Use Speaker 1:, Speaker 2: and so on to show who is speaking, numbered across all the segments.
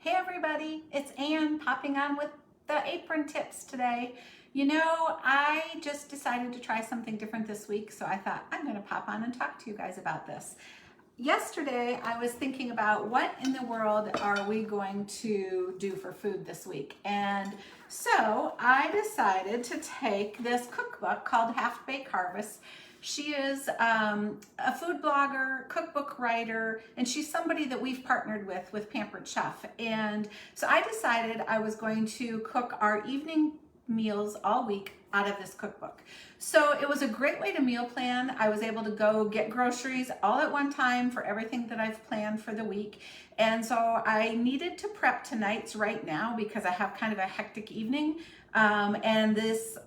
Speaker 1: Hey everybody, it's Ann popping on with the apron tips today. You know, I just decided to try something different this week, so I thought I'm going to pop on and talk to you guys about this. Yesterday, I was thinking about what in the world are we going to do for food this week. And so I decided to take this cookbook called Half Baked Harvest. She is a food blogger, cookbook writer, and she's somebody that we've partnered with Pampered Chef. And so I decided I was going to cook our evening meals all week out of this cookbook. So it was a great way to meal plan. I was able to go get groceries all at one time for everything that I've planned for the week. And so I needed to prep tonight's right now because I have kind of a hectic evening. And this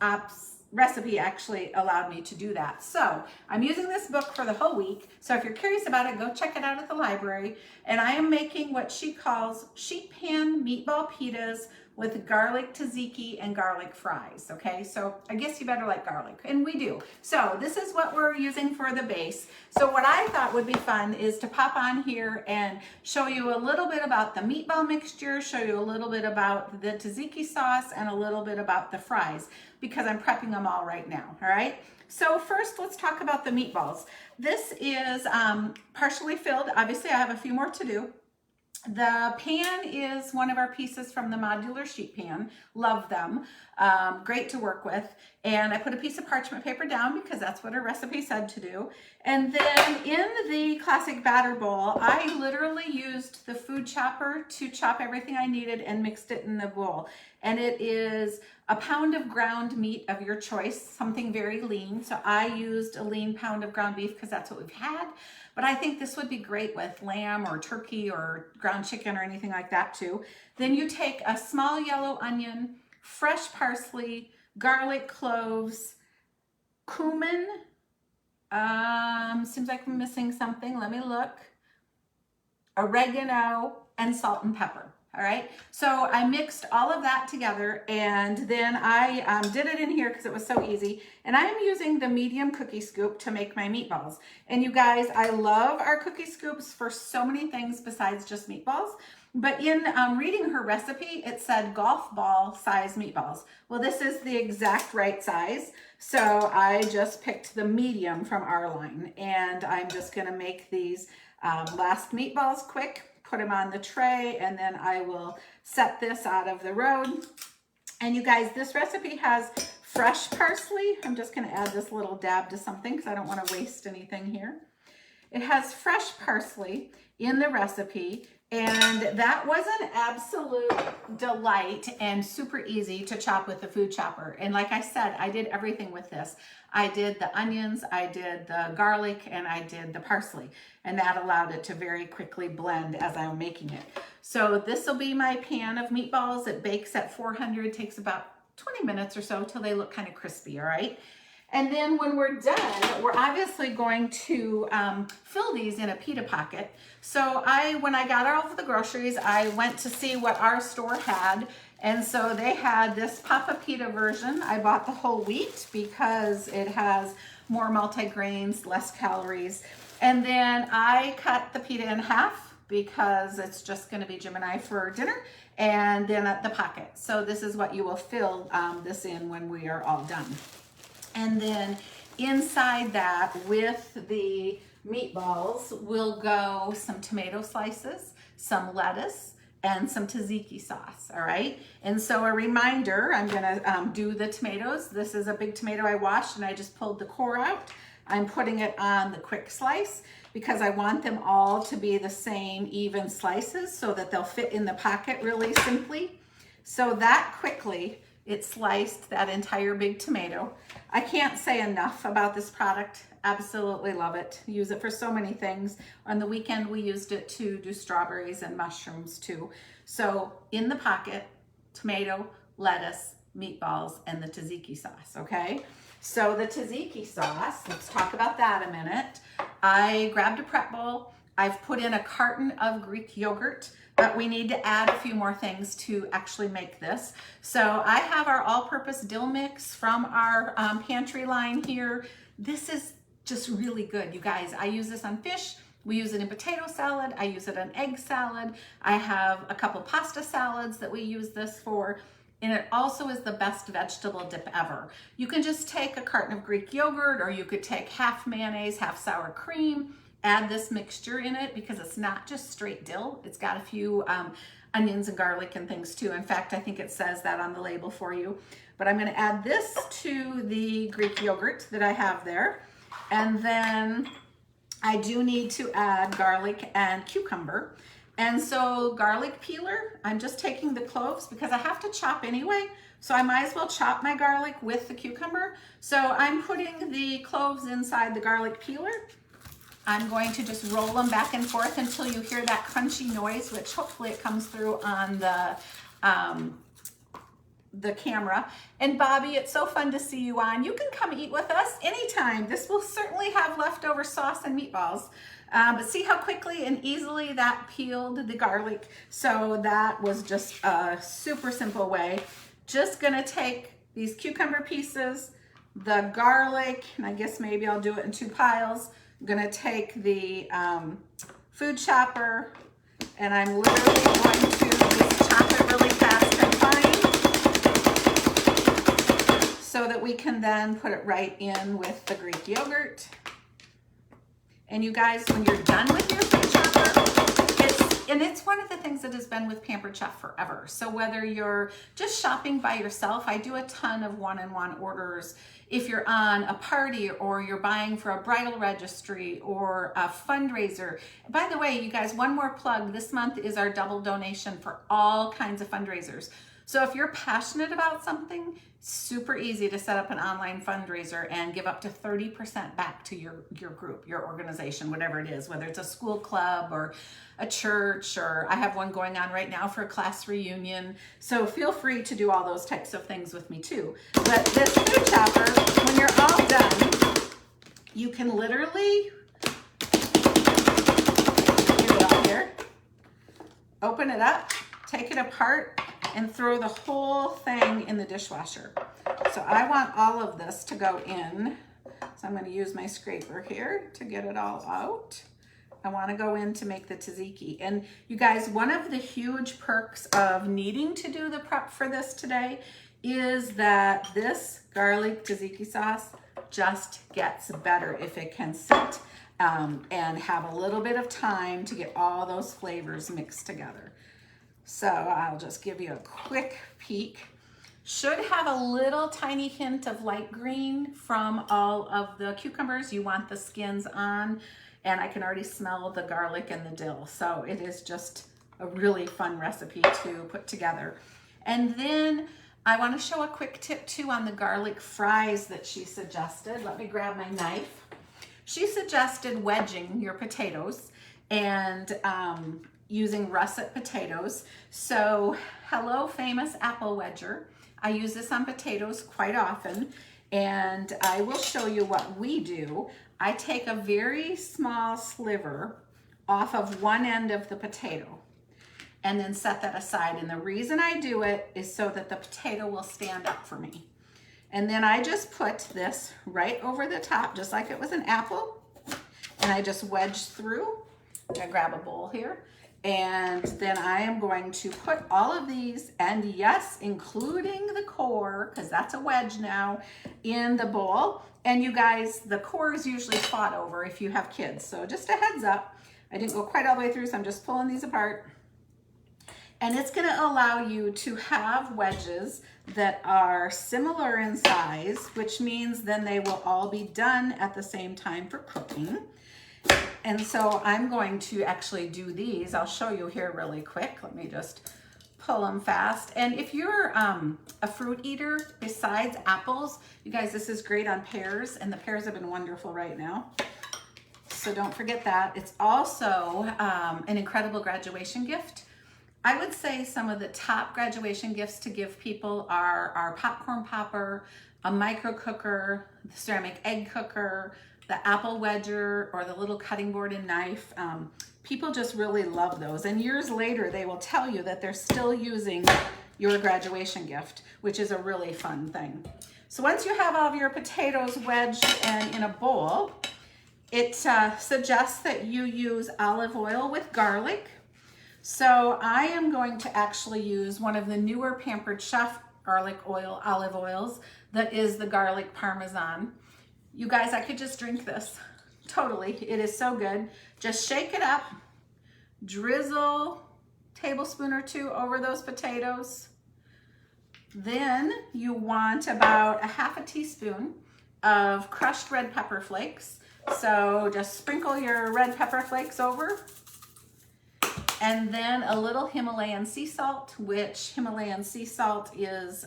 Speaker 1: recipe actually allowed me to do that. So I'm using this book for the whole week. So if you're curious about it, go check it out at the library. And I am making what she calls sheet pan meatball pitas with garlic tzatziki and garlic fries. Okay, so I guess you better like garlic, and we do. So this is what we're using for the base. So what I thought would be fun is to pop on here and show you a little bit about the meatball mixture, show you a little bit about the tzatziki sauce, and a little bit about the fries, because I'm prepping them all right now, all right? So first, let's talk about the meatballs. This is partially filled. Obviously, I have a few more to do. The pan is one of our pieces from the modular sheet pan. Love them. Great to work with. And I put a piece of parchment paper down because that's what her recipe said to do. And then in the classic batter bowl, I literally used the food chopper to chop everything I needed and mixed it in the bowl. And it is a pound of ground meat of your choice, something very lean. So I used a lean pound of ground beef because that's what we've had. But I think this would be great with lamb or turkey or ground chicken or anything like that too. Then you take a small yellow onion, fresh parsley, garlic cloves, cumin. Seems like I'm missing something. Let me look. Oregano and salt and pepper. All right, so I mixed all of that together, and then I did it in here because it was so easy. And I am using the medium cookie scoop to make my meatballs. And you guys, I love our cookie scoops for so many things besides just meatballs. But in reading her recipe, it said golf ball size meatballs. Well, this is the exact right size. So I just picked the medium from our line, and I'm just gonna make these last meatballs quick. Put them on the tray, and then I will set this out of the road. And you guys, this recipe has fresh parsley. I'm just going to add this little dab to something because I don't want to waste anything here. It has fresh parsley in the recipe, and that was an absolute delight and super easy to chop with the food chopper. And like I said, I did everything with this. I did the onions, I did the garlic, and I did the parsley. And that allowed it to very quickly blend as I'm making it. So this will be my pan of meatballs. It bakes at 400, takes about 20 minutes or so till they look kind of crispy, all right? And then when we're done, we're obviously going to fill these in a pita pocket. So when I got all of the groceries, I went to see what our store had. And so they had this Papa Pita version. I bought the whole wheat because it has more multigrains, less calories. And then I cut the pita in half because it's just gonna be Jim and I for dinner, and then at the pocket. So this is what you will fill this in when we are all done. And then inside that with the meatballs will go some tomato slices, some lettuce, and some tzatziki sauce, all right? And so a reminder, I'm gonna do the tomatoes. This is a big tomato I washed and I just pulled the core out. I'm putting it on the quick slice because I want them all to be the same even slices so that they'll fit in the pocket really simply. So that quickly, it sliced that entire big tomato. I can't say enough about this product. Absolutely love it. Use it for so many things. On the weekend, we used it to do strawberries and mushrooms too. So in the pocket, tomato, lettuce, meatballs, and the tzatziki sauce, okay? So the tzatziki sauce, let's talk about that a minute. I grabbed a prep bowl. I've put in a carton of Greek yogurt, but we need to add a few more things to actually make this. So I have our all-purpose dill mix from our pantry line here. This is just really good, you guys. I use this on fish, We use it in potato salad. I use it in egg salad. I have a couple pasta salads that we use this for. And it also is the best vegetable dip ever. You can just take a carton of Greek yogurt, or you could take half mayonnaise, half sour cream, add this mixture in it, because it's not just straight dill. It's got a few onions and garlic and things too. In fact, I think it says that on the label for you. But I'm gonna add this to the Greek yogurt that I have there. And then I do need to add garlic and cucumber. And so garlic peeler, I'm just taking the cloves because I have to chop anyway. So I might as well chop my garlic with the cucumber. So I'm putting the cloves inside the garlic peeler. I'm going to just roll them back and forth until you hear that crunchy noise, which hopefully it comes through on the camera. And Bobby, it's so fun to see you on. You can come eat with us anytime. This will certainly have leftover sauce and meatballs. But see how quickly and easily that peeled the garlic. So that was just a super simple way. Just gonna take these cucumber pieces, the garlic, and I guess maybe I'll do it in 2 piles. I'm gonna take the food chopper, and I'm literally going to just chop it really fast and fine so that we can then put it right in with the Greek yogurt. And you guys, when you're done with your food chopper, it's one of the things that has been with Pampered Chef forever. So whether you're just shopping by yourself, I do a ton of one-on-one orders. If you're on a party, or you're buying for a bridal registry or a fundraiser. By the way, you guys, one more plug. This month is our double donation for all kinds of fundraisers. So if you're passionate about something, super easy to set up an online fundraiser and give up to 30% back to your group, your organization, whatever it is, whether it's a school club or a church, or I have one going on right now for a class reunion. So feel free to do all those types of things with me too. But this food chopper, when you're all done, you can literally get it all here, open it up, take it apart, and throw the whole thing in the dishwasher. So I want all of this to go in. So I'm going to use my scraper here to get it all out. I want to go in to make the tzatziki. And you guys, one of the huge perks of needing to do the prep for this today is that this garlic tzatziki sauce just gets better if it can sit and have a little bit of time to get all those flavors mixed together. So I'll just give you a quick peek. Should have a little tiny hint of light green from all of the cucumbers. You want the skins on, and I can already smell the garlic and the dill. So it is just a really fun recipe to put together. And then I want to show a quick tip too on the garlic fries that she suggested. Let me grab my knife. She suggested wedging your potatoes and using russet potatoes. So hello, famous apple wedger. I use this on potatoes quite often, and I will show you what we do. I take a very small sliver off of one end of the potato and then set that aside. And the reason I do it is so that the potato will stand up for me. And then I just put this right over the top, just like it was an apple. And I just wedge through. I grab a bowl here. And then I am going to put all of these, and yes, including the core, because that's a wedge now, in the bowl. And you guys, the core is usually fought over if you have kids. So just a heads up, I didn't go quite all the way through, so I'm just pulling these apart. And it's gonna allow you to have wedges that are similar in size, which means then they will all be done at the same time for cooking. And so I'm going to actually do these. I'll show you here really quick. Let me just pull them fast. And if you're a fruit eater besides apples, you guys, this is great on pears, and the pears have been wonderful right now. So don't forget that. It's also an incredible graduation gift. I would say some of the top graduation gifts to give people are our popcorn popper, a micro cooker, the ceramic egg cooker, the apple wedger, or the little cutting board and knife. People just really love those. And years later, they will tell you that they're still using your graduation gift, which is a really fun thing. So once you have all of your potatoes wedged and in a bowl, it suggests that you use olive oil with garlic. So I am going to actually use one of the newer Pampered Chef olive oils that is the garlic parmesan. You guys, I could just drink this. Totally, it is so good. Just shake it up, drizzle a tablespoon or two over those potatoes. Then you want about a half a teaspoon of crushed red pepper flakes. So just sprinkle your red pepper flakes over. And then a little Himalayan sea salt, which Himalayan sea salt is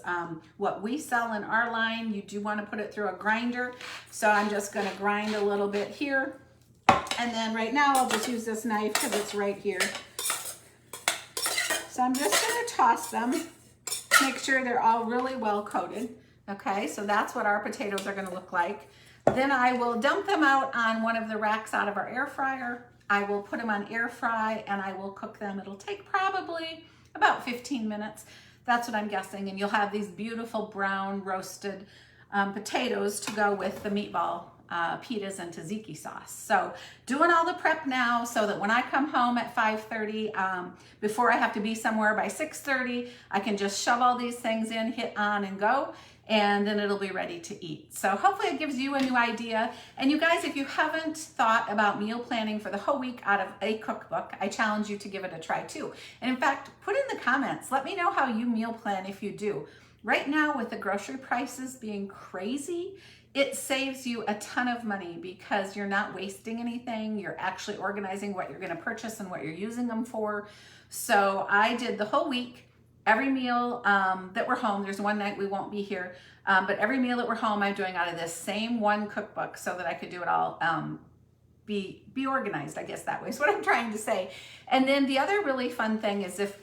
Speaker 1: what we sell in our line. You do want to put it through a grinder. So I'm just going to grind a little bit here. And then right now I'll just use this knife because it's right here. So I'm just going to toss them. Make sure they're all really well coated. Okay, so that's what our potatoes are going to look like. Then I will dump them out on one of the racks out of our air fryer. I will put them on air fry and I will cook them. It'll take probably about 15 minutes. That's what I'm guessing. And you'll have these beautiful brown roasted potatoes to go with the meatball, pitas and tzatziki sauce. So doing all the prep now so that when I come home at 5:30, before I have to be somewhere by 6:30, I can just shove all these things in, hit on and go. And then it'll be ready to eat. So hopefully it gives you a new idea. And you guys, if you haven't thought about meal planning for the whole week out of a cookbook, I challenge you to give it a try too. And in fact, put in the comments, let me know how you meal plan if you do. Right now with the grocery prices being crazy, it saves you a ton of money because you're not wasting anything. You're actually organizing what you're gonna purchase and what you're using them for. So I did the whole week. Every meal that we're home, there's one night we won't be here, but every meal that we're home, I'm doing out of this same one cookbook so that I could do it all, be organized, I guess that way is what I'm trying to say. And then the other really fun thing is if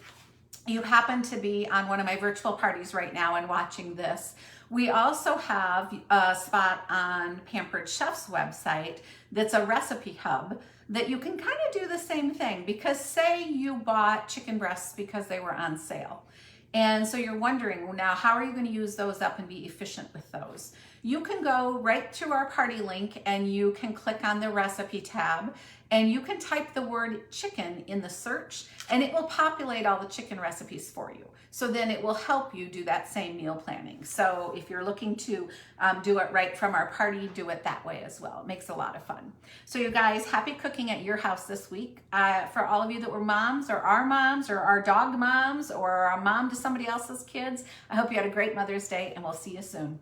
Speaker 1: you happen to be on one of my virtual parties right now and watching this, we also have a spot on Pampered Chef's website that's a recipe hub that you can kind of do the same thing, because say you bought chicken breasts because they were on sale. And so you're wondering, well, now how are you going to use those up and be efficient with those? You can go right to our party link and you can click on the recipe tab and you can type the word chicken in the search and it will populate all the chicken recipes for you. So then it will help you do that same meal planning. So if you're looking to do it right from our party, do it that way as well. It makes a lot of fun. So you guys, happy cooking at your house this week. For all of you that were moms or our dog moms or our mom to somebody else's kids, I hope you had a great Mother's Day and we'll see you soon.